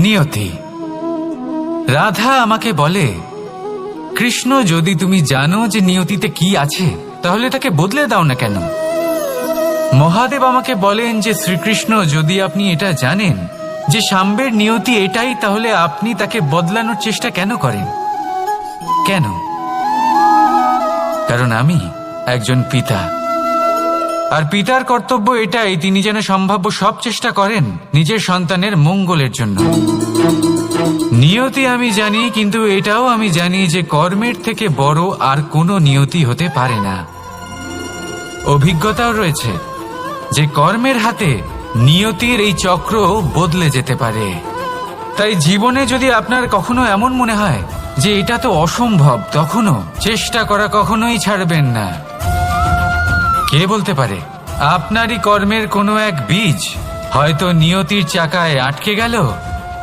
নিয়তি। রাধা আমাকে বলে, কৃষ্ণ, যদি তুমি জানো যে নিয়তিতে কি আছে তাহলে তাকে বদলে দাও না কেন? মহাদেব আমাকে বলেন যে শ্রীকৃষ্ণ, যদি আপনি এটা জানেন যে শাম্বের নিয়তি এটাই, তাহলে আপনি তাকে বদলানোর চেষ্টা কেন করেন? কেন? কারণ আমি একজন পিতা, আর পিতার কর্তব্য এটাই, তিনি যেন সম্ভাব্য সব চেষ্টা করেন নিজের সন্তানের মঙ্গলের জন্য। নিয়তি আমি জানি, কিন্তু এটাও আমি জানি যে কর্মের থেকে বড় আর কোনো নিয়তি হতে পারে না। অভিজ্ঞতাও রয়েছে যে কর্মের হাতে নিয়তির এই চক্র বদলে যেতে পারে। তাই জীবনে যদি আপনার কখনো এমন মনে হয় যে এটা তো অসম্ভব, তখনও চেষ্টা করা কখনোই ছাড়বেন না। কে বলতে পারে আপনারই কর্মের কোনো এক বীজ হয়তো নিয়তির চাকায় আটকে গেল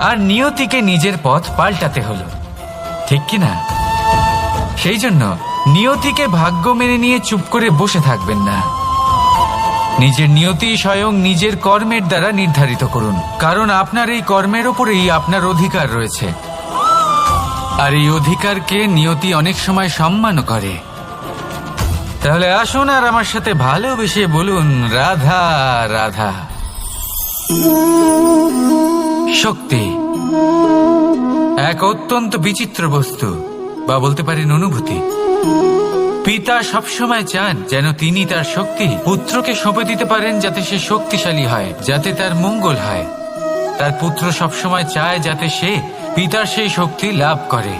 আর নিয়তিকে নিজের পথ পাল্টাতে হলো, ঠিক কি না? সেই জন্য নিয়তিকে ভাগ্য মেনে নিয়ে চুপ করে বসে থাকবেন না। নিজের নিয়তি স্বয়ং নিজের কর্মের দ্বারা নির্ধারিত করুন, কারণ আপনার এই কর্মের ওপরেই আপনার অধিকার রয়েছে। আর এই অধিকারকে নিয়তি অনেক সময় সম্মানও করে। তাহলে আসুন আর আমার সাথে ভালোবেসে বলুন, রাধা রাধা। শক্তি এক অত্যন্ত বিচিত্র বস্তু, বা বলতে পারেন অনুভূতি। পিতা সবসময় চান যেন তিনি তার শক্তি পুত্রকে সঁপে দিতে পারেন, যাতে সে শক্তিশালী হয়, যাতে তার মঙ্গল হয়। তার পুত্র সবসময় চায় যাতে সে পিতার সেই শক্তি লাভ করে,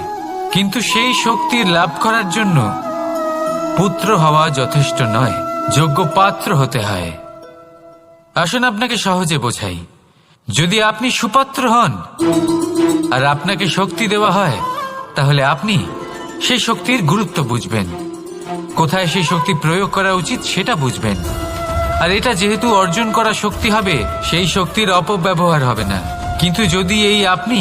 কিন্তু সেই শক্তি লাভ করার জন্য পুত্র হওয়া যথেষ্ট নয়, যোগ্য পাত্র হতে হয়। আসুন আপনাকে সহজে বোঝাই। যদি আপনি সুপাত্র হন আর আপনাকে শক্তি দেওয়া হয়, তাহলে আপনি সেই শক্তির গুরুত্ব বুঝবেন, কোথায় সেই শক্তি প্রয়োগ করা উচিত সেটা বুঝবেন। আর এটা যেহেতু অর্জন করা শক্তি হবে, সেই শক্তির অপব্যবহার হবে না। কিন্তু যদি এই আপনি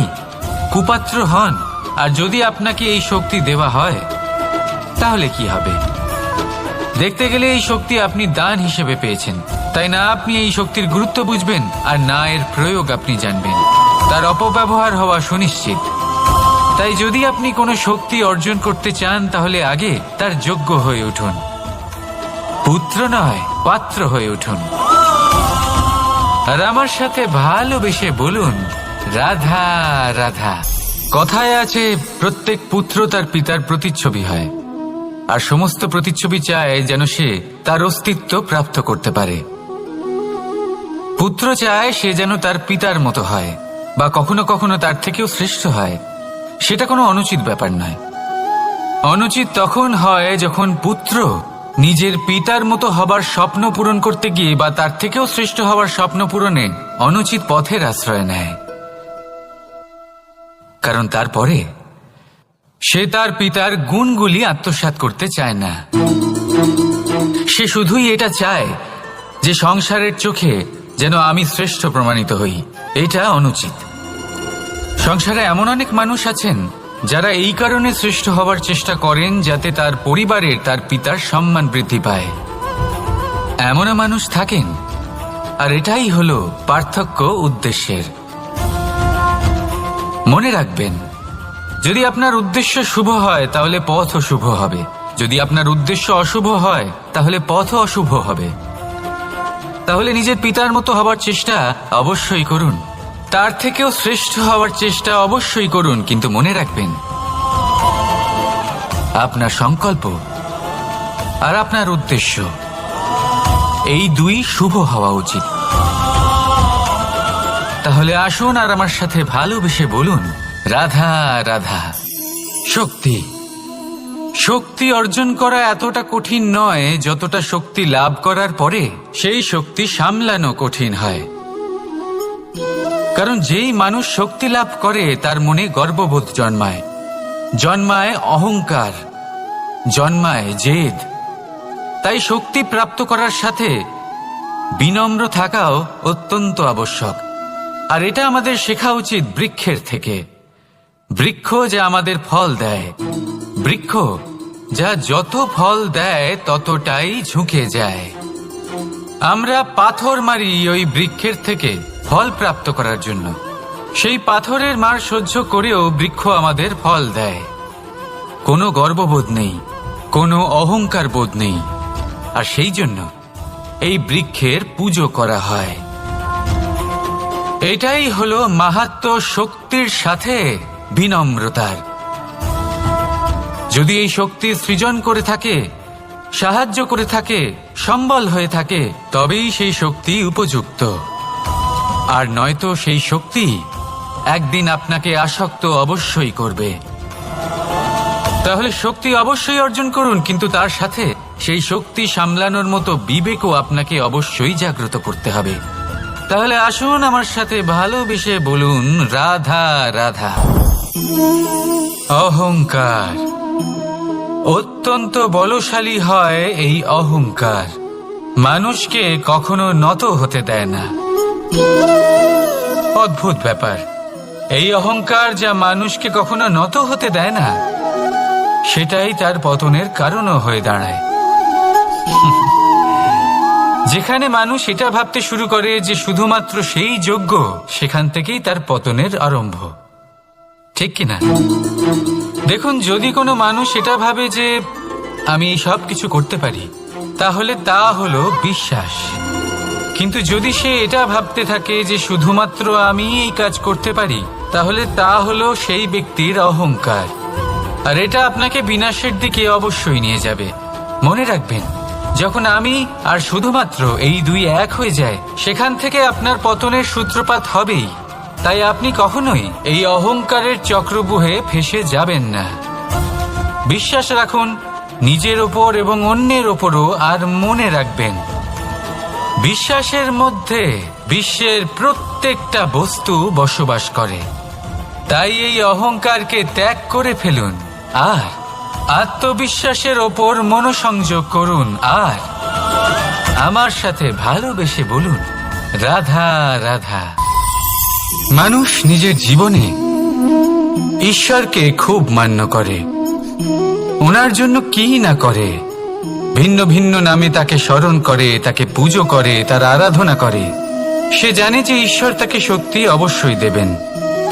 কুপাত্র হন আর যদি আপনাকে এই শক্তি দেওয়া হয়, তাহলে কি হবে? দেখতে গেলে এই শক্তি আপনি দান হিসেবে পেয়েছেন, তাই না আপনি এই শক্তির গুরুত্ব বুঝবেন আর না এর প্রয়োগ আপনি জানবেন। তার অপব্যবহার হওয়া সুনিশ্চিত। তাই যদি আপনি কোনো শক্তি অর্জন করতে চান, তাহলে আগে তার যোগ্য হয়ে উঠুন, পুত্র নয় পাত্র হয়ে উঠুন। আর আমার সাথে ভালোবেসে বলুন, রাধা রাধা। কথায় আছে, প্রত্যেক পুত্র তার পিতার প্রতিচ্ছবি হয়, আর সমস্ত প্রতিচ্ছবি চায় যেন সে তার অস্তিত্ব প্রাপ্ত করতে পারে। পুত্র চায় সে যেন তার পিতার মতো হয়, বা কখনো কখনো তার থেকেও শ্রেষ্ঠ হয়। সেটা কোনো অনুচিত ব্যাপার নয়। অনুচিত তখন হয় যখন পুত্র নিজের পিতার মতো হবার স্বপ্ন পূরণ করতে গিয়ে বা তার থেকেও শ্রেষ্ঠ হবার স্বপ্ন পূরণে অনুচিত পথের আশ্রয় নেয়। কারণ তারপরে সে তার পিতার গুণগুলি আত্মসাৎ করতে চায় না। সে শুধুই এটা চায় যে সংসারের চোখে যেন আমি শ্রেষ্ঠ প্রমাণিত হই। এটা অনুচিত। সংসারে এমন অনেক মানুষ আছেন যারা এই কারণে শ্রেষ্ঠ হবার চেষ্টা করেন যাতে তার পরিবারের তার পিতার সম্মান বৃদ্ধি পায়। এমনও মানুষ থাকেন, আর এটাই হলো পার্থক্য উদ্দেশ্যের। মনে রাখবেন, যদি আপনার উদ্দেশ্য শুভ হয় তাহলে পথও শুভ হবে, যদি আপনার উদ্দেশ্য অশুভ হয় তাহলে পথও অশুভ হবে। তাহলে নিজের পিতার মতো হবার চেষ্টা অবশ্যই করুন, তার থেকেও শ্রেষ্ঠ হওয়ার চেষ্টা অবশ্যই করুন, কিন্তু মনে রাখবেন আপনার সংকল্প আর আপনার উদ্দেশ্য এই দুই শুভ হওয়া উচিত। তাহলে আসুন আর আমার সাথে ভালোবেসে বলুন, রাধা রাধা। শক্তি শক্তি অর্জন করা এতটা কঠিন নয় যতটা শক্তি লাভ করার পরে সেই শক্তি সামলানো কঠিন হয়। কারণ যেই মানুষ শক্তি লাভ করে তার মনে গর্ববোধ জন্মায়, জন্মায় অহংকার, জন্মায় জেদ। তাই শক্তি প্রাপ্ত করার সাথে বিনম্র থাকাও অত্যন্ত আবশ্যক। আর এটা আমাদের শেখা উচিত বৃক্ষের থেকে। বৃক্ষ যা আমাদের ফল দেয়, বৃক্ষ যা যত ফল দেয় ততটাই ঝুঁকে যায়। আমরা পাথর মারি ওই বৃক্ষের থেকে, ফল প্রাপ্ত করার জন্য। সেই পাথরের মার সহ্য করেও বৃক্ষ আমাদের ফল দেয়। কোনো গর্ববোধ নেই, কোনো অহংকার বোধ নেই, আর সেই জন্য এই বৃক্ষের পুজো করা হয়। এটাই হলো মাহাত্ম্য শক্তির সাথে বিনম্রতার। যদি এই শক্তি সৃজন করে থাকে, সাহায্য করে থাকে, সম্বল হয়ে থাকে, তবেই সেই শক্তি উপযুক্ত। আর নয়তো সেই শক্তি একদিন আপনাকে আসক্ত অবশ্যই করবে। তাহলে শক্তি অবশ্যই অর্জন করুন, কিন্তু তার সাথে সেই শক্তি সামলানোর মতো বিবেকও আপনাকে অবশ্যই জাগ্রত করতে হবে। তাহলে আসুন আমার সাথে ভালোবেসে বলুন, রাধা রাধা। অহংকার অত্যন্ত বলশালী হয়। এই অহংকার মানুষকে কখনো নত হতে দেয় না। অদ্ভুত ব্যাপার, এই অহংকার যা মানুষকে কখনো নত হতে দেয় না, সেটাই তার পতনের কারণও হয়ে দাঁড়ায়। যেখানে মানুষ এটা ভাবতে শুরু করে যে শুধুমাত্র সেই যোগ্য, সেখান থেকেই তার পতনের আরম্ভ। ঠিক কিনা? দেখুন, যদি কোনো মানুষ এটা ভাবে যে আমি সব কিছু করতে পারি, তাহলে তা হলো বিশ্বাস। কিন্তু যদি সে এটা ভাবতে থাকে যে শুধুমাত্র আমি এই কাজ করতে পারি, তাহলে তা হলো সেই ব্যক্তির অহংকার। আর এটা আপনাকে বিনাশের দিকে অবশ্যই নিয়ে যাবে। মনে রাখবেন, যখন আমি আর শুধুমাত্র এই দুই এক হয়ে যায়, সেখান থেকে আপনার পতনের সূত্রপাত হবেই। তাই আপনি কখনোই এই অহংকারের চক্রব্যূহে ফেঁসে যাবেন না। বিশ্বাস রাখুন নিজের ওপর এবং অন্যের ওপরও। আর মনে রাখবেন, বিশ্বাসের মধ্যে বিশ্বের প্রত্যেকটা বস্তু বসবাস করে। তাই এই অহংকারকে ত্যাগ করে ফেলুন আর আত্মবিশ্বাসের ওপর মনোসংযোগ করুন। আর আমার সাথে ভালোবেসে বলুন, রাধা রাধা। মানুষ নিজের জীবনে ঈশ্বরকে খুব মান্য করে, ওনার জন্য কি না করে। ভিন্ন ভিন্ন নামে তাকে স্মরণ করে, তাকে পুজো করে, তার আরাধনা করে। সে জানে যে ঈশ্বর তাকে শক্তি অবশ্যই দেবেন,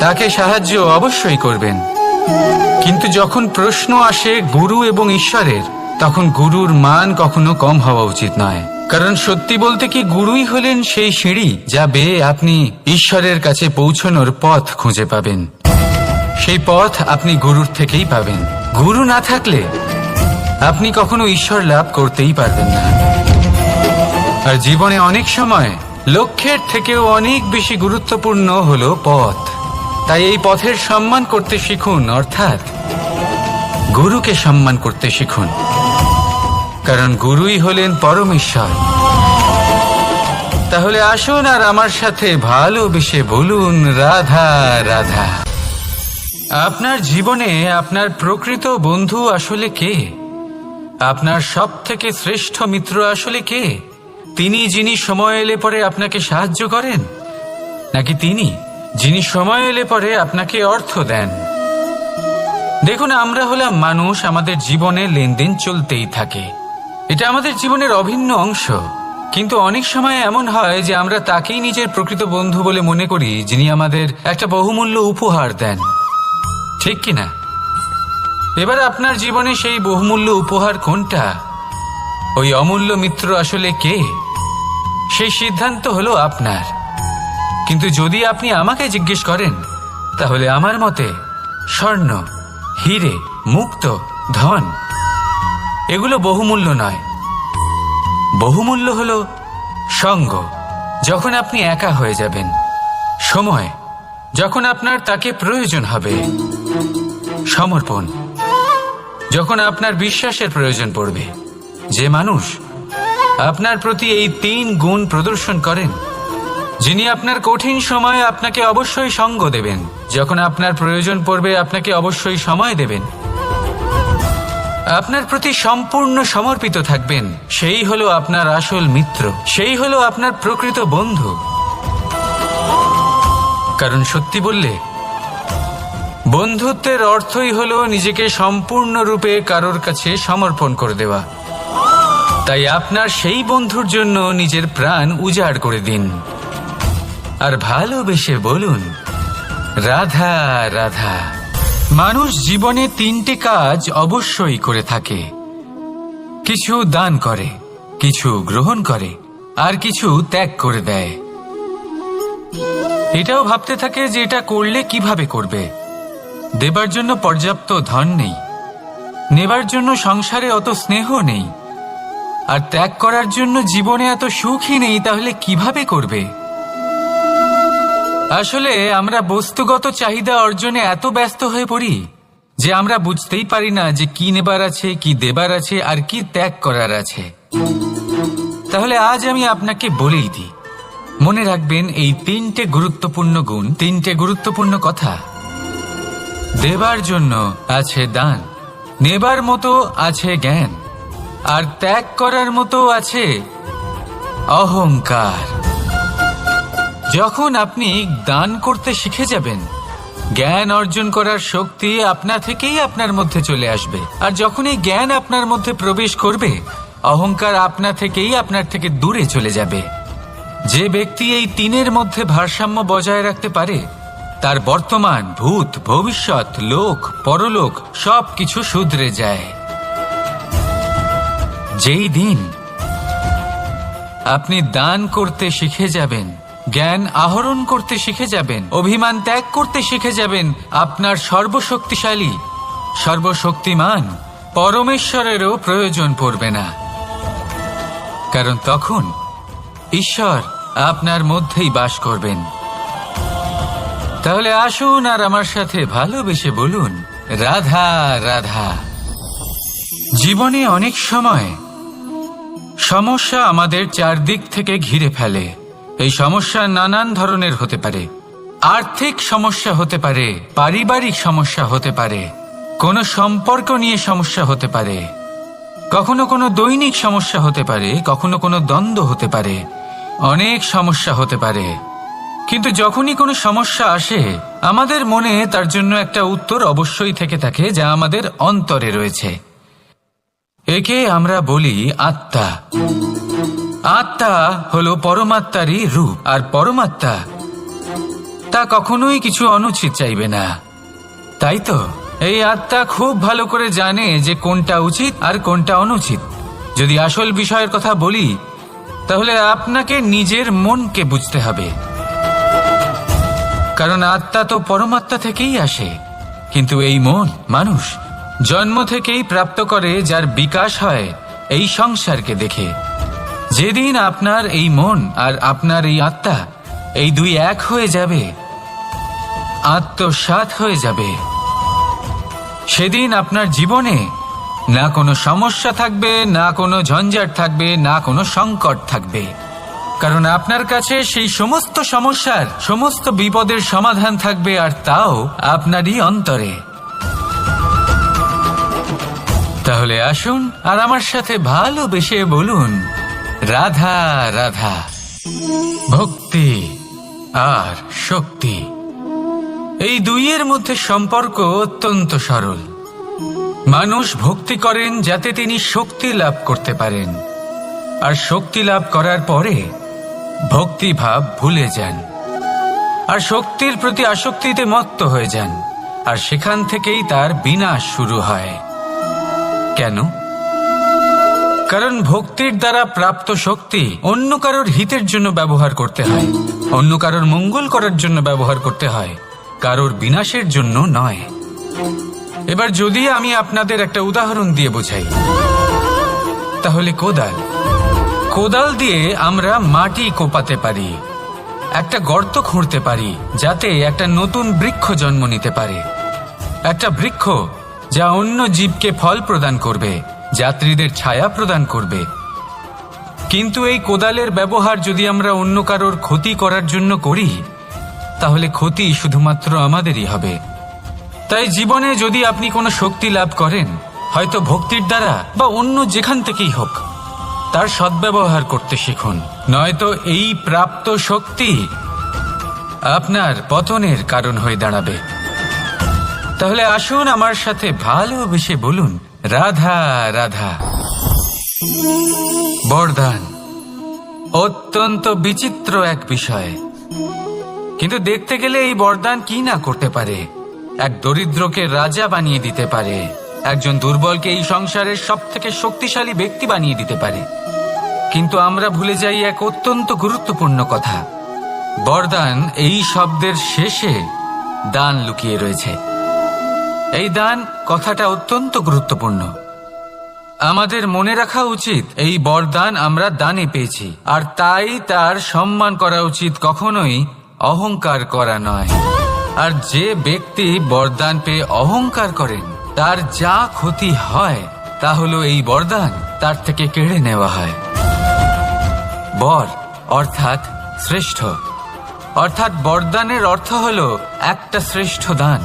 তাকে সাহায্য অবশ্যই করবেন। কিন্তু যখন প্রশ্ন আসে গুরু এবং ঈশ্বরের, তখন গুরুর মান কখনো কম হওয়া উচিত নয়। কারণ সত্যি বলতে কি, গুরুই হলেন সেই সিঁড়ি যা বেয়ে আপনি ঈশ্বরের কাছে পৌঁছানোর পথ খুঁজে পাবেন। সেই পথ আপনি গুরুর থেকেই পাবেন। গুরু না থাকলে আপনি কখনো ঈশ্বর লাভ করতেই পারবেন না। আর জীবনে অনেক সময় লক্ষ্যের থেকেও অনেক বেশি গুরুত্বপূর্ণ হলো পথ। তাই এই পথের সম্মান করতে শিখুন, অর্থাৎ গুরুকে সম্মান করতে শিখুন। কারণ গুরুই হলেন পরমেশ্বর। তাহলে আসুন আর আমার সাথে ভালোবেসে বলুন, রাধা রাধা। আপনার জীবনে আপনার প্রকৃত বন্ধু আসলে কে? আপনার সব থেকে শ্রেষ্ঠ মিত্র আসলে কে? তিনি যিনি সময় এলে পরে আপনাকে সাহায্য করেন, নাকি তিনি যিনি সময় এলে পরে আপনাকে অর্থ দেন? দেখুন, আমরা হলাম মানুষ, আমাদের জীবনে লেনদেন চলতেই থাকে। এটা আমাদের জীবনের অভিন্ন অংশ। কিন্তু অনেক সময় এমন হয় যে আমরা তাকেই নিজের প্রকৃত বন্ধু বলে মনে করি, যিনি আমাদের একটা বহুমূল্য উপহার দেন। ঠিক কিনা? এবার আপনার জীবনে সেই বহুমূল্য উপহার কোনটা, ওই অমূল্য মিত্র আসলে কে, সেই সিদ্ধান্ত হলো আপনার। কিন্তু যদি আপনি আমাকে জিজ্ঞেস করেন, তাহলে আমার মতে স্বর্ণ, হিরে, মুক্ত, ধন এগুলো বহুমূল্য নয়। বহুমূল্য হলো সঙ্গ, যখন আপনি একা হয়ে যাবেন। সময়, যখন আপনার তাকে প্রয়োজন হবে। সমর্পণ, যখন আপনার বিশ্বাসের প্রয়োজন পড়বে। যে মানুষ আপনার প্রতি এই 3 গুণ প্রদর্শন করেন, যিনি আপনার কঠিন সময়ে আপনাকে অবশ্যই সঙ্গ দেবেন, যখন আপনার প্রয়োজন পড়বে আপনাকে অবশ্যই সময় দেবেন, আপনার প্রতি সম্পূর্ণ সমর্পিত থাকবেন, সেই হলো আপনার আসল মিত্র, সেই হলো আপনার প্রকৃত বন্ধু। কারণ সত্যি বললে, বন্ধুত্বের অর্থই হলো নিজেকে সম্পূর্ণরূপে কারোর কাছে সমর্পণ করে দেওয়া। তাই আপনার সেই বন্ধুর জন্য নিজের প্রাণ উজাড় করে দিন। আর ভালোবেসে বলুন, রাধা রাধা। মানুষ জীবনে তিনটে কাজ অবশ্যই করে থাকে, কিছু দান করে, কিছু গ্রহণ করে, আর কিছু ত্যাগ করে দেয়। এটাও ভাবতে থাকে যে এটা করলে কিভাবে করবে। দেবার জন্য পর্যাপ্ত ধন নেই, নেবার জন্য সংসারে অত স্নেহ নেই, আর ত্যাগ করার জন্য জীবনে এত সুখই নেই, তাহলে কিভাবে করবে? আসলে আমরা বস্তুগত চাহিদা অর্জনে এত ব্যস্ত হয়ে পড়ি যে আমরা বুঝতেই পারি না যে কি নেবার আছে, কি দেবার আছে, আর কি ত্যাগ করার আছে। তাহলে আজ আমি আপনাকে বলেই দিই, মনে রাখবেন এই তিনটে গুরুত্বপূর্ণ গুণ, তিনটে গুরুত্বপূর্ণ কথা। দেবার জন্য আছে দান, নেবার মতো আছে জ্ঞান, আর ত্যাগ করার মতো আছে অহংকার। যখন আপনি দান করতে শিখে যাবেন, জ্ঞান অর্জন করার শক্তি আপনা থেকেই আপনার মধ্যে চলে আসবে। আর যখন এই জ্ঞান আপনার মধ্যে প্রবেশ করবে, অহংকার আপনা থেকেই আপনার থেকে দূরে চলে যাবে। যে ব্যক্তি এই তিনের মধ্যে ভারসাম্য বজায় রাখতে পারে, তার বর্তমান, ভূত, ভবিষ্যৎ, লোক, পরলোক সবকিছু শুধরে যায়। যেই দিন আপনি দান করতে শিখে যাবেন, জ্ঞান আহরণ করতে শিখে যাবেন, অভিমান ত্যাগ করতে শিখে যাবেন, আপনার সর্বশক্তিশালী, সর্বশক্তিমান পরমেশ্বরেরও প্রয়োজন পড়বে না। কারণ তখন ঈশ্বর আপনার মধ্যেই বাস করবেন। তাহলে আসুন আর আমার সাথে ভালোবেসে বলুন, রাধা রাধা। জীবনে অনেক সময় সমস্যা আমাদের চারদিক থেকে ঘিরে ফেলে। এই সমস্যা নানান ধরনের হতে পারে। আর্থিক সমস্যা হতে পারে, পারিবারিক সমস্যা হতে পারে, কোনো সম্পর্ক নিয়ে সমস্যা হতে পারে, কখনো কোনো দৈনিক সমস্যা হতে পারে, কখনো কোনো দ্বন্দ্ব হতে পারে, অনেক সমস্যা হতে পারে। কিন্তু যখনই কোনো সমস্যা আসে, আমাদের মনে তার জন্য একটা উত্তর অবশ্যই থেকে থাকে, যা আমাদের অন্তরে রয়েছে। একে আমরা বলি আত্মা। আত্মা হলো পরমাত্মারই রূপ, আর পরমাত্মা তা কখনোই কিছু অনুচিত চাইবে না। তাই তো এই আত্মা খুব ভালো করে জানে যে কোনটা উচিত আর কোনটা অনুচিত। যদি আসল বিষয়ের কথা বলি, তাহলে আপনাকে নিজের মনকে বুঝতে হবে। কারণ আত্মা তো পরমাত্মা থেকেই আসে, কিন্তু এই মন মানুষ জন্ম থেকেই প্রাপ্ত করে, যার বিকাশ হয় এই সংসারকে দেখে। যেদিন আপনার এই মন আর আপনার এই আত্মা এই দুই এক হয়ে যাবে, আত্মসাৎ হয়ে যাবে, সেদিন আপনার জীবনে না কোনো সমস্যা থাকবে, না কোনো ঝঞ্ঝাট থাকবে, না কোনো সংকট থাকবে। কারণ আপনার কাছে সেই সমস্ত সমস্যার, সমস্ত বিপদের সমাধান থাকবে, আর তাও আপনারই অন্তরে। তাহলে আসুন আর আমার সাথে ভালোবেসে বলুন, রাধা রাধা। ভক্তি আর শক্তি, এই দুইয়ের মধ্যে সম্পর্ক অত্যন্ত সরল। মানুষ ভক্তি করেন যাতে তিনি শক্তি লাভ করতে পারেন, আর শক্তি লাভ করার পরে ভক্তিভাব ভুলে যান, আর শক্তির প্রতি আসক্তিতে মত্ত হয়ে যান, আর সেখান থেকেই তার বিনাশ শুরু হয়। কেন? কারণ ভক্তির দ্বারা প্রাপ্ত শক্তি অন্য কারোর হিতের জন্য ব্যবহার করতে হয়, অন্য কারোর মঙ্গল করার জন্য ব্যবহার করতে হয়, কারোর বিনাশের জন্য নয়। এবার যদি আমি আপনাদের একটা উদাহরণ দিয়ে বোঝাই, তাহলে কোদাল দিয়ে আমরা মাটি কোপাতে পারি, একটা গর্ত খুঁড়তে পারি, যাতে একটা নতুন বৃক্ষ জন্ম নিতে পারে। একটা বৃক্ষ যা অন্য জীবকে ফল প্রদান করবে, যাত্রীদের ছায়া প্রদান করবে। কিন্তু এই কোদালের ব্যবহার যদি আমরা অন্য কারোর ক্ষতি করার জন্য করি, তাহলে ক্ষতি শুধুমাত্র আমাদেরই হবে। তাই জীবনে যদি আপনি কোনো শক্তি লাভ করেন, হয়তো ভক্তির দ্বারা বা অন্য যেখান থেকেই হোক, তার সদ্ব্যবহার করতে শিখুন, নয়তো এই প্রাপ্ত শক্তি আপনার পতনের কারণ হয়ে দাঁড়াবে। তাহলে আসুন আমার সাথে ভালোবেসে বলুন, রাধা রাধা। বরদান অত্যন্ত বিচিত্র এক বিষয়। কিন্তু দেখতে গেলে এই বরদান কি না করতে পারে। এক দরিদ্রকে রাজা বানিয়ে দিতে পারে, একজন দুর্বলকে এই সংসারের সবথেকে শক্তিশালী ব্যক্তি বানিয়ে দিতে পারে। কিন্তু আমরা ভুলে যাই এক অত্যন্ত গুরুত্বপূর্ণ কথা। বরদান এই শব্দের শেষে দান লুকিয়ে রয়েছে। এই দান কথাটা অত্যন্ত গুরুত্বপূর্ণ। আমাদের মনে রাখা উচিত এই বরদান আমরা দানে পেয়েছি, আর তাই তার সম্মান করা উচিত, কখনোই অহংকার করা নয়। আর যে ব্যক্তি বরদান পেয়ে অহংকার করেন তার যা ক্ষতি হয় তা হলো এই বরদান তার থেকে কেড়ে নেওয়া হয়। বর অর্থাৎ শ্রেষ্ঠ, অর্থাৎ বরদানের অর্থ হলো একটা শ্রেষ্ঠ দান,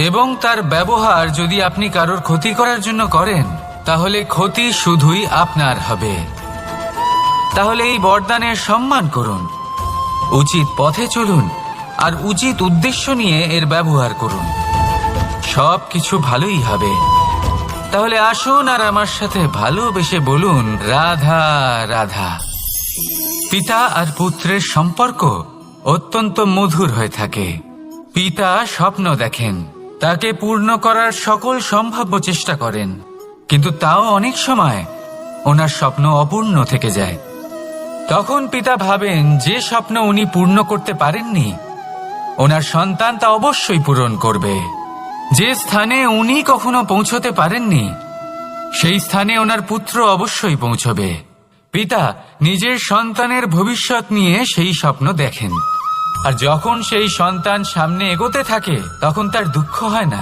এবং তার ব্যবহার যদি আপনি কারোর ক্ষতি করার জন্য করেন তাহলে ক্ষতি শুধুই আপনার হবে। তাহলে এই বরদানের সম্মান করুন, উচিত পথে চলুন, আর উচিত উদ্দেশ্য নিয়ে এর ব্যবহার করুন। সব কিছু ভালোই হবে। তাহলে আসুন আর আমার সাথে ভালোবেসে বলুন, রাধা রাধা। পিতা আর পুত্রের সম্পর্ক অত্যন্ত মধুর হয়ে থাকে। পিতা স্বপ্ন দেখেন, তাকে পূর্ণ করার সকল সম্ভাব্য চেষ্টা করেন, কিন্তু তাও অনেক সময় ওনার স্বপ্ন অপূর্ণ থেকে যায়। তখন পিতা ভাবেন যে স্বপ্ন উনি পূর্ণ করতে পারেননি ওনার সন্তান তা অবশ্যই পূরণ করবে। যে স্থানে উনি কখনো পৌঁছতে পারেননি সেই স্থানে ওনার পুত্র অবশ্যই পৌঁছবে। পিতা নিজের সন্তানের ভবিষ্যৎ নিয়ে সেই স্বপ্ন দেখেন, আর যখন সেই সন্তান সামনে এগোতে থাকে তখন তার দুঃখ হয় না,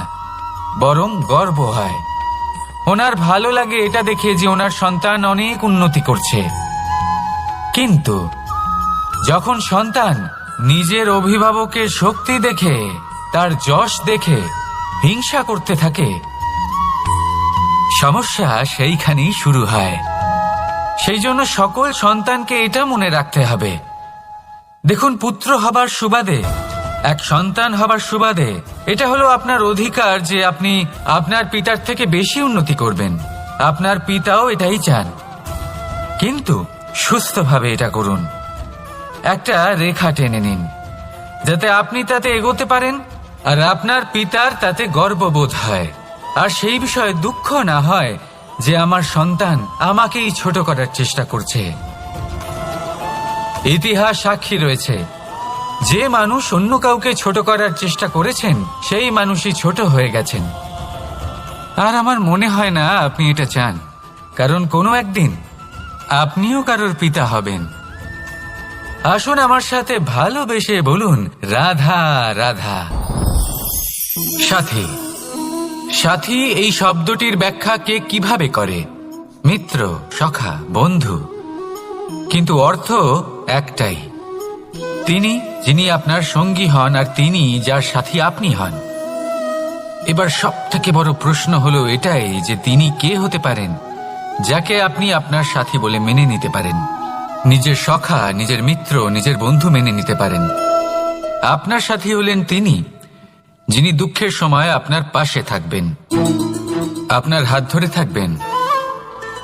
বরং গর্ব হয়। ওনার ভালো লাগে এটা দেখে যে ওনার সন্তান অনেক উন্নতি করছে। কিন্তু যখন সন্তান নিজের অভিভাবকের শক্তি দেখে, তার যশ দেখে হিংসা করতে থাকে, সমস্যা সেইখানেই শুরু হয়। সেই জন্য সকল সন্তানকে এটা মনে রাখতে হবে, দেখুন, পুত্র হবার সুবাদে, এক সন্তান হবার সুবাদে এটা হলো আপনার অধিকার যে আপনি আপনার পিতার থেকে বেশি উন্নতি করবেন। আপনার পিতাও এটাই চান, কিন্তু সুস্থভাবে এটা করুন। একটা রেখা টেনে নিন যাতে আপনি তাতে এগোতে পারেন আর আপনার পিতার তাতে গর্ববোধ হয়, আর সেই বিষয়ে দুঃখ না হয় যে আমার সন্তান আমাকেই ছোট করার চেষ্টা করছে। ইতিহাস সাক্ষী রয়েছে, যে মানুষ অন্য কাউকে ছোট করার চেষ্টা করেছেন সেই মানুষই ছোট হয়ে গেছেন। আর আমার মনে হয় না আপনি এটা চান, কারণ কোনো একদিন আপনিও কারোর পিতা হবেন। আসুন আমার সাথে ভালোবেসে বলুন, রাধা রাধা। সাথী। সাথী এই শব্দটির ব্যাখ্যা কে কিভাবে করে? মিত্র, সখা, বন্ধু। কিন্তু অর্থ একটাই, তিনি যিনি আপনার সঙ্গী হন আর তিনি যার সাথী আপনি হন। এবার সব থেকে বড় প্রশ্ন হলো এটাই যে তিনি কে হতে পারেন যাকে আপনি আপনার সাথী বলে মেনে নিতে পারেন। নিজের সখা, নিজের মিত্র, নিজের বন্ধু মেনে নিতে পারেন। আপনার সাথী হলেন তিনি যিনি দুঃখের সময় আপনার পাশে থাকবেন, আপনার হাত ধরে থাকবেন।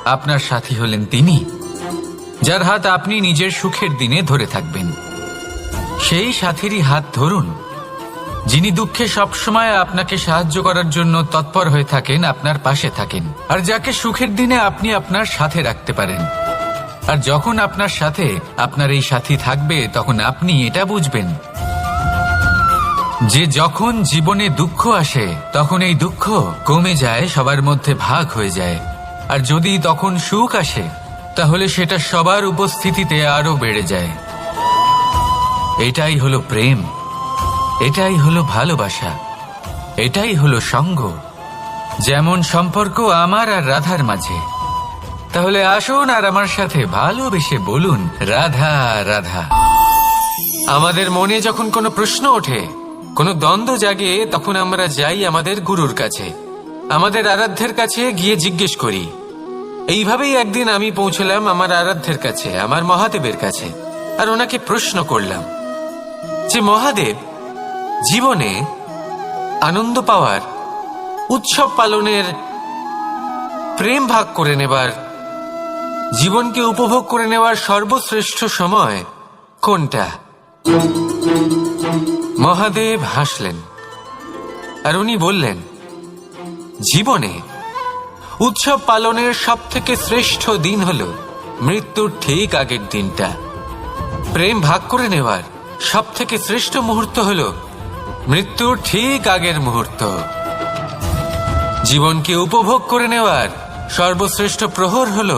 আপনার সাথী হলেন তিনি যার হাত আপনি নিজের সুখের দিনে ধরে থাকবেন। সেই সাথীরই হাত ধরুন যিনি দুঃখে সবসময় আপনাকে সাহায্য করার জন্য তৎপর হয়ে থাকেন, আপনার পাশে থাকেন, আর যাকে সুখের দিনে আপনি আপনার সাথে রাখতে পারেন। আর যখন আপনার সাথে আপনার এই সাথী থাকবে তখন আপনি এটা বুঝবেন যে যখন জীবনে দুঃখ আসে তখন এই দুঃখ কমে যায়, সবার মধ্যে ভাগ হয়ে যায়। আর যদি তখন সুখ আসে তাহলে সেটা সবার উপস্থিতিতে আরো বেড়ে যায়। এটাই হলো প্রেম, এটাই হলো ভালোবাসা, এটাই হলো সঙ্গ, যেমন সম্পর্ক আমার আর রাধার মাঝে। তাহলে আসুন আর আমার সাথে ভালোবেসে বলুন, রাধা রাধা। আমাদের মনে যখন কোনো প্রশ্ন ওঠে, কোনো দ্বন্দ্ব জাগে, তখন আমরা যাই আমাদের গুরুর কাছে, আমাদের আরাধ্যের কাছে গিয়ে জিজ্ঞেস করি। এইভাবেই একদিন আমি পৌঁছলাম আমার আরাধ্যের কাছে, আমার মহাদেবের কাছে, আর ওনাকে প্রশ্ন করলাম যে মহাদেব, জীবনে আনন্দ পাওয়ার, উৎসব পালনের, প্রেম ভাগ করে নেবার, জীবনকে উপভোগ করে নেওয়ার সর্বশ্রেষ্ঠ সময় কোনটা? মহাদেব হাসলেন আর উনি বললেন, জীবনে উৎসব পালনের সব থেকে শ্রেষ্ঠ দিন হল মৃত্যুর ঠিক আগের দিনটা। প্রেম ভাগ করে নেওয়ার সব থেকে শ্রেষ্ঠ মুহূর্ত হল মৃত্যুর ঠিক আগের মুহূর্ত। জীবনকে উপভোগ করে নেওয়ার সর্বশ্রেষ্ঠ প্রহর হল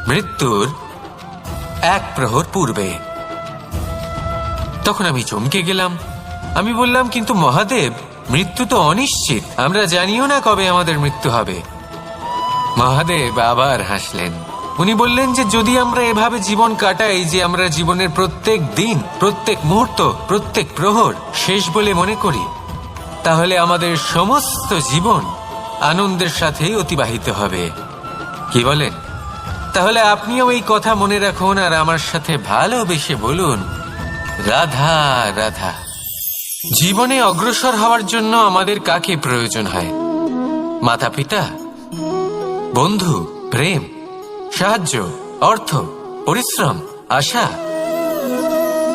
মৃত্যুর এক প্রহর পূর্বে। তখন আমি চমকে গেলাম। আমি বললাম, কিন্তু মহাদেব, মৃত্যু তো অনিশ্চিত, আমরা জানিও না কবে আমাদের মৃত্যু হবে। মহাদেব আবার হাসলেন। উনি বললেন যে যদি আমরা এভাবে জীবন কাটাই যে আমরা জীবনের প্রত্যেক দিন, প্রত্যেক মুহূর্ত, প্রত্যেক প্রহর শেষ বলে মনে করি, তাহলে আমাদের সমস্ত জীবন আনন্দের সাথেই অতিবাহিত হবে। কি বলেন? তাহলে আপনিও এই কথা মনে রাখুন আর আমার সাথে ভালোবেসে বলুন, রাধা রাধা। জীবনে অগ্রসর হওয়ার জন্য আমাদের কাকে প্রয়োজন হয়? মাতা পিতা, বন্ধু, প্রেম, সাহায্য, অর্থ, পরিশ্রম, আশা।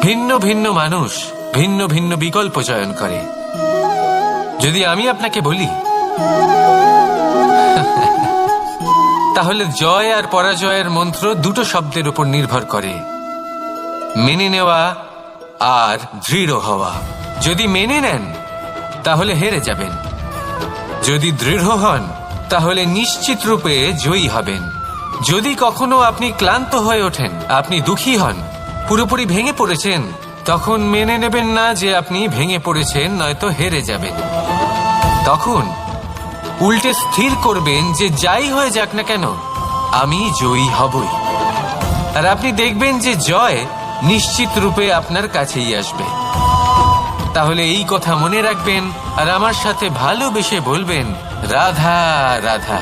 ভিন্ন ভিন্ন মানুষ ভিন্ন ভিন্ন বিকল্প চয়ন করে। যদি আমি আপনাকে বলি, তাহলে জয় আর পরাজয়ের মন্ত্র দুটো শব্দের উপর নির্ভর করে, মেনে নেওয়া আর দৃঢ় হওয়া। যদি মেনে নেন তাহলে হেরে যাবেন, যদি দৃঢ় হন তাহলে নিশ্চিত রূপে জয়ী হবেন। যদি কখনো আপনি ক্লান্ত হয়ে ওঠেন, আপনি দুঃখী হন, পুরোপুরি ভেঙে পড়েছেন, তখন মেনে নেবেন না যে আপনি ভেঙে পড়েছেন, নয়তো হেরে যাবেন। তখন উল্টে স্থির করবেন যে যাই হয়ে যাক না কেন, আমি জয়ী হবই। আর আপনি দেখবেন যে জয় নিশ্চিত রূপে আপনার কাছেই আসবে। তাহলে এই কথা মনে রাখবেন আর আমার সাথে ভালোবেসে বলবেন, রাধা রাধা।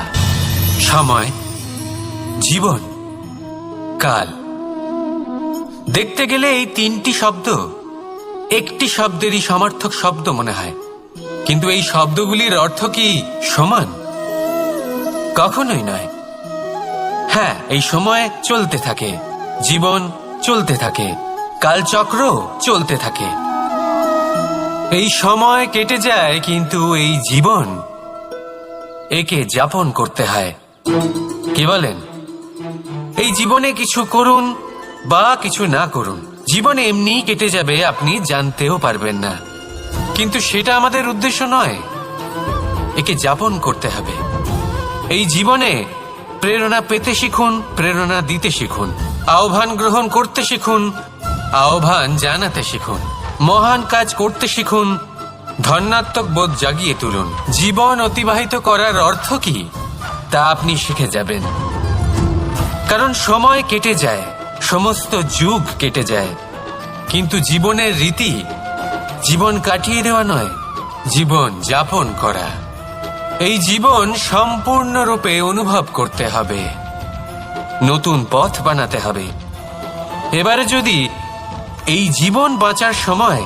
সময়, জীবন, কাল। দেখতে গেলে এই তিনটি শব্দ একটি শব্দেরই সমার্থক শব্দ মনে হয়, কিন্তু এই শব্দগুলির অর্থ কি সমান? কখনোই নয়। হ্যাঁ, এই সময় চলতে থাকে, জীবন চলতে থাকে, কালচক্র চলতে থাকে। এই সময় কেটে যায়, কিন্তু এই জীবন, একে যাপন করতে হয়। কি বলেন? এই জীবনে কিছু করুন বা কিছু না করুন, জীবন এমনি কেটে যাবে, আপনি জানতেও পারবেন না। কিন্তু সেটা আমাদের উদ্দেশ্য নয়, একে যাপন করতে হবে। এই জীবনে প্রেরণা পেতে শিখুন, প্রেরণা দিতে শিখুন, আহ্বান গ্রহণ করতে শিখুন, আহ্বান জানাতে শিখুন, মহান কাজ করতে শিখুন, ধন্যাত্মক বোধ জাগিয়ে তুলুন। জীবন অতিবাহিত করার অর্থ কি তা আপনি শিখে যাবেন। কারণ সময় কেটে যায়, সমস্ত যুগ কেটে যায়, কিন্তু জীবনের রীতি জীবন কাটিয়ে দেওয়া নয়, জীবন যাপন করা। এই জীবন সম্পূর্ণরূপে অনুভব করতে হবে, নতুন পথ বানাতে হবে। এবারে যদি এই জীবন বাঁচার সময়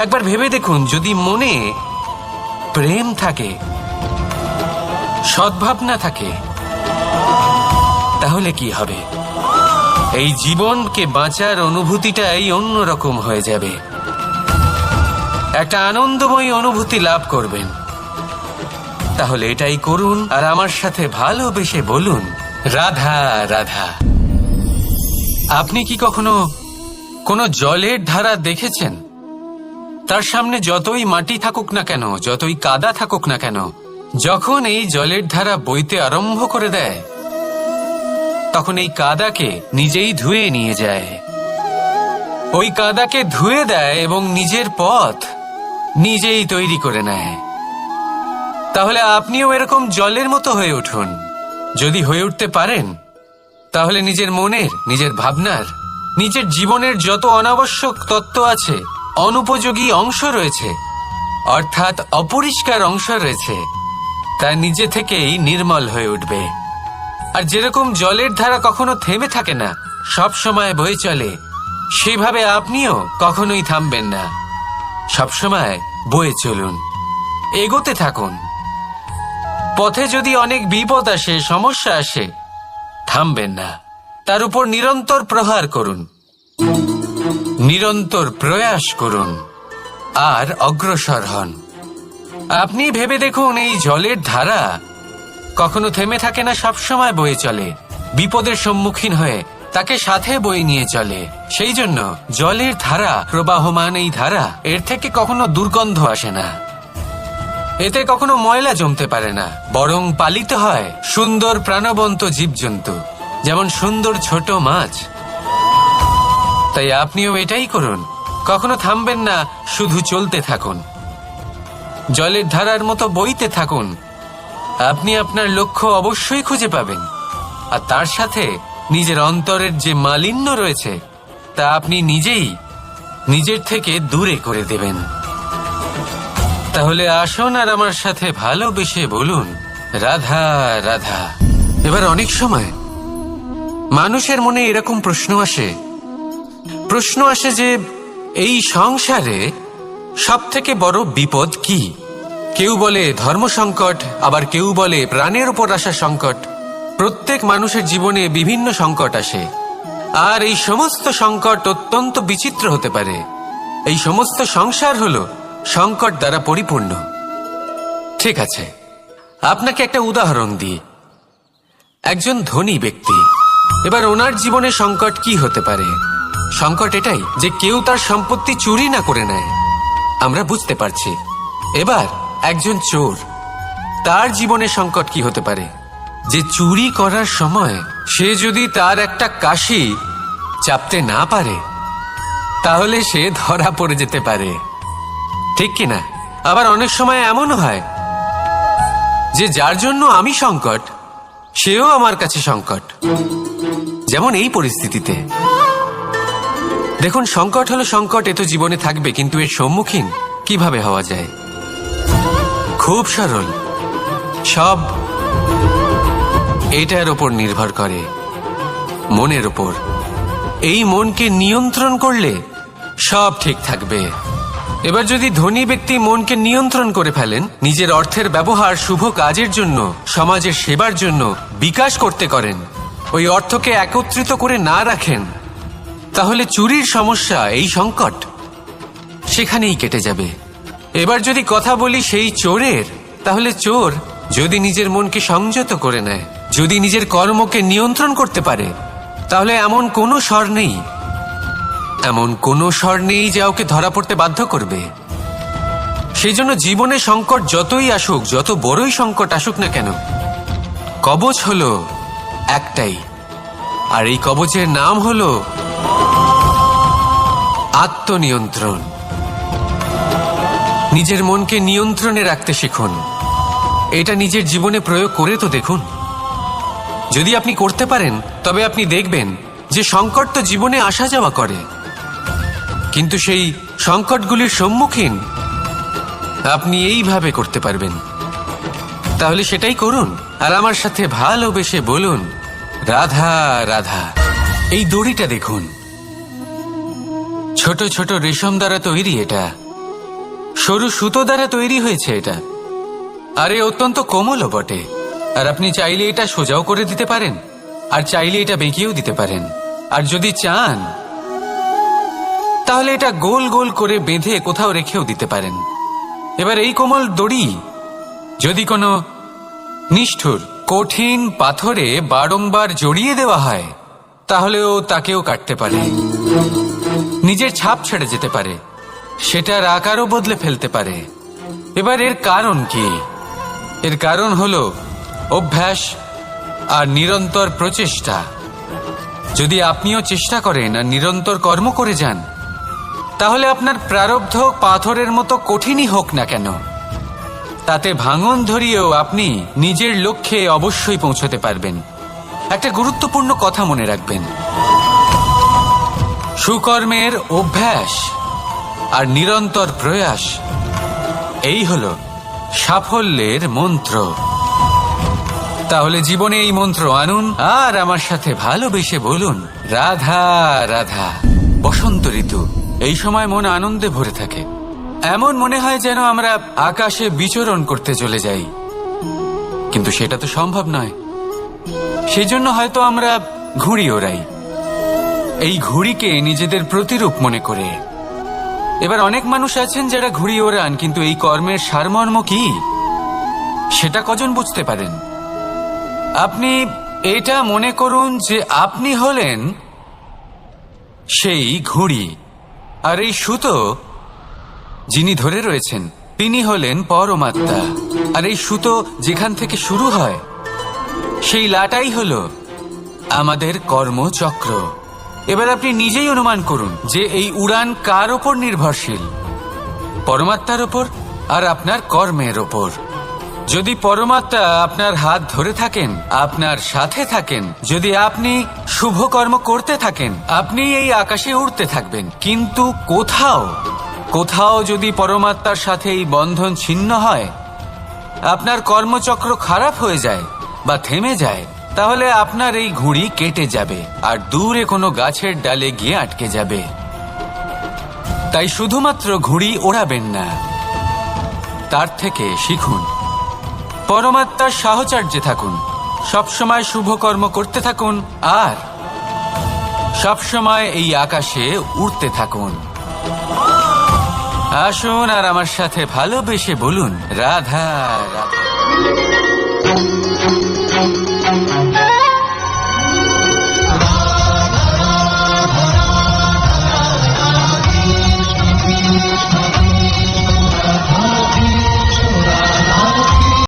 একবার ভেবে দেখুন, যদি মনে প্রেম থাকে, সদ্ভাবনা থাকে, তাহলে কি হবে? এই জীবনকে বাঁচার অনুভূতিটাই অন্যরকম হয়ে যাবে, একটা আনন্দময়ী অনুভূতি লাভ করবেন। তাহলে এটাই করুন আর আমার সাথে ভালোবেসে বলুন, রাধা রাধা। আপনি কি কখনো কোনো জলের ধারা দেখেছেন? তার সামনে যতই মাটি থাকুক না কেন, যতই কাদা থাকুক না কেন, যখন এই জলের ধারা বইতে আরম্ভ করে দেয়, তখন এই কাদাকে নিজেই ধুয়ে নিয়ে যায়। ওই কাদাকে ধুয়ে দেয় এবং নিজের পথ নিজেই তৈরি করে নেয়। তাহলে আপনিও এরকম জলের মতো হয়ে উঠুন। যদি হয়ে উঠতে পারেন, তাহলে নিজের মনের, নিজের ভাবনার, নিজের জীবনের যত অনাবশ্যক তত্ত্ব আছে, অনুপযোগী অংশ রয়েছে, অর্থাৎ অপরিষ্কার অংশ রয়েছে, তা নিজে থেকেই নির্মল হয়ে উঠবে। আর যেরকম জলের ধারা কখনো থেমে থাকে না, সব সময় বয়ে চলে, সেভাবে আপনিও কখনোই থামবেন না, সবসময় বয়ে চলুন, এগোতে থাকুন। পথে যদি অনেক বিপদ আসে, সমস্যা আসে, থামবেন না, তার উপর নিরন্তর প্রহার করুন, নিরন্তর প্রয়াস করুন আর অগ্রসর হন। আপনি ভেবে দেখুন, এই জলের ধারা কখনো থেমে থাকে না, সবসময় বয়ে চলে। বিপদের সম্মুখীন হয়ে তাকে সাথে বয়ে নিয়ে চলে। সেই জন্য জলের ধারা, প্রবাহমান এই ধারা, এর থেকে কখনো দুর্গন্ধ আসে না, এতে কখনো ময়লা জমতে পারে না, বরং পালিত হয় সুন্দর প্রাণবন্ত জীবজন্তু, যেমন সুন্দর ছোট মাছ। তাই আপনিও এটাই করুন, কখনো থামবেন না, শুধু চলতে থাকুন, জলের ধারার মতো বইতে থাকুন। আপনি আপনার লক্ষ্য অবশ্যই খুঁজে পাবেন, আর তার সাথে নিজের অন্তরের যে মালিন্য রয়েছে তা আপনি নিজেই নিজের থেকে দূরে করে দেবেন। তাহলে আসুন আর আমার সাথে ভালোবেসে বলুন, রাধা রাধা। এবার অনেক সময় মানুষের মনে এরকম প্রশ্ন আসে যে এই সংসারে সব থেকে বড় বিপদ কি? কেউ বলে ধর্ম সংকট, আবার কেউ বলে প্রাণের উপর আসা সংকট। প্রত্যেক মানুষের জীবনে বিভিন্ন সংকট আসে, আর এই সমস্ত সংকট অত্যন্ত বিচিত্র হতে পারে। এই সমস্ত সংসার হলো সংকট দ্বারা পরিপূর্ণ। ঠিক আছে, আপনাকে একটা উদাহরণ দিই। একজন ধনী ব্যক্তি, এবার ওনার জীবনে সংকট কি হতে পারে? সংকট এটাই যে কেউ তার সম্পত্তি চুরি না করে নেয়, আমরা বুঝতে পারছি। এবার একজন চোর, তার জীবনে সংকট কি হতে পারে? যে চুরি করার সময় সে যদি তার একটা কাশি চাপতে না পারে, তাহলে সে ধরা পড়ে যেতে পারে, ঠিক কিনা? আবার অনেক সময় এমন হয় যে যার জন্য আমি সংকট, সেও আমার কাছে সংকট। যেমন এই পরিস্থিতিতে দেখুন, সংকট হলো সংকট, এ তো জীবনে থাকবে, কিন্তু এর সম্মুখীন কিভাবে হওয়া যায়? খুব সরল, সব এটার ওপর নির্ভর করে, মনের ওপর। এই মনকে নিয়ন্ত্রণ করলে সব ঠিক থাকবে। এবার যদি ধনী ব্যক্তি মনকে নিয়ন্ত্রণ করে ফেলেন, নিজের অর্থের ব্যবহার শুভ কাজের জন্য, সমাজের সেবার জন্য বিকাশ করতে করেন, ওই অর্থকে একত্রিত করে না রাখেন, তাহলে চুরির সমস্যা, এই সংকট সেখানেই কেটে যাবে। এবার যদি কথা বলি সেই চোরের, তাহলে চোর যদি নিজের মনকে সংযত করে নেয়, যদি নিজের কর্মকে নিয়ন্ত্রণ করতে পারে, তাহলে এমন কোনো স্বর নেই যা ওকে ধরা পড়তে বাধ্য করবে। সেই জন্য জীবনে সংকট যতই আসুক, যত বড়ই সংকট আসুক না কেন, কবচ হলো একটাই, আর এই কবচের নাম হলো আত্মনিয়ন্ত্রণ। নিজের মনকে নিয়ন্ত্রণে রাখতে শিখুন। এটা নিজের জীবনে প্রয়োগ করে তো দেখুন। যদি আপনি করতে পারেন, তবে আপনি দেখবেন যে সংকট তো জীবনে আসা যাওয়া করে, কিন্তু সেই সংকটগুলির সম্মুখীন আপনি এইভাবে করতে পারবেন। তাহলে সেটাই করুন, আর আমার সাথে ভালোবেসে বলুন, রাধা রাধা। এই দড়িটা দেখুন, ছোট ছোট রেশম দ্বারা তৈরি, এটা সরু সুতো দ্বারা তৈরি হয়েছে এটা, আর এ অত্যন্ত কোমলও বটে। আর আপনি চাইলে এটা সোজাও করে দিতে পারেন, আর চাইলে এটা বেঁকিয়েও দিতে পারেন, আর যদি চান তাহলে এটা গোল গোল করে বেঁধে কোথাও রেখেও দিতে পারেন। এবার এই কোমল দড়ি যদি কোনো নিষ্ঠুর কঠিন পাথরে বারংবার জড়িয়ে দেওয়া হয়, তাহলেও তাকেও কাটতে পারে, নিজের ছাপ ছেড়ে যেতে পারে, সেটার আকারও বদলে ফেলতে পারে। এবার এর কারণ কি? এর কারণ হলো অভ্যাস আর নিরন্তর প্রচেষ্টা। যদি আপনিও চেষ্টা করেন আর নিরন্তর কর্ম করে যান, তাহলে আপনার প্রারব্ধ পাথরের মতো কঠিনই হোক না কেন, তাতে ভাঙন ধরিয়েও আপনি নিজের লক্ষ্যে অবশ্যই পৌঁছতে পারবেন। একটা গুরুত্বপূর্ণ কথা মনে রাখবেন, সুকর্মের অভ্যাস আর নিরন্তর প্রয়াস, এই হলো সাফল্যের মন্ত্র। তাহলে জীবনে এই মন্ত্র আনুন, আর আমার সাথে ভালোবেসে বলুন, রাধা রাধা। বসন্ত ঋতু, এই সময় মন আনন্দে ভরে থাকে, এমন মনে হয় যেন আমরা আকাশে বিচরণ করতে চলে যাই, কিন্তু সেটা তো সম্ভব নয়। সেজন্য হয়তো আমরা ঘুড়ি ওড়াই। এই ঘুড়িকে নিজেদের প্রতিরূপ মনে করে। এবার অনেক মানুষ আছেন যারা ঘুড়ি ওড়ান, কিন্তু এই কর্মের সারমর্ম কি সেটা কজন বুঝতে পারেন? আপনি এটা মনে করুন যে আপনি হলেন সেই ঘুড়ি, আর এই সুতো যিনি ধরে রয়েছেন তিনি হলেন পরমাত্মা। আর এই সুতো যেখান থেকে শুরু হয় সেই লাটাই হলো আমাদের কর্মচক্র। এবার আপনি নিজেই অনুমান করুন যে এই উড়ান কার ওপর নির্ভরশীল, পরমাত্মার ওপর আর আপনার কর্মের ওপর। যদি পরমাত্মা আপনার হাত ধরে থাকেন, আপনার সাথে থাকেন, যদি আপনি শুভ কর্ম করতে থাকেন, আপনি এই আকাশে উড়তে থাকবেন। কিন্তু কোথাও যদি পরমাত্মার সাথে এই বন্ধন ছিন্ন হয়, আপনার কর্মচক্র খারাপ হয়ে যায় বা থেমে যায়, তাহলে আপনার এই ঘুড়ি কেটে যাবে আর দূরে কোনো গাছের ডালে গিয়ে আটকে যাবে। তাই শুধুমাত্র ঘুড়ি ওড়াবেন না, তার থেকে শিখুন, পরমাত্মার সাহচর্যে থাকুন, সবসময় শুভ কর্ম করতে থাকুন আর সবসময় এই আকাশে উড়তে থাকুন। আসুন আর আমার সাথে ভালোবেসে বলুন, রাধা রাধা।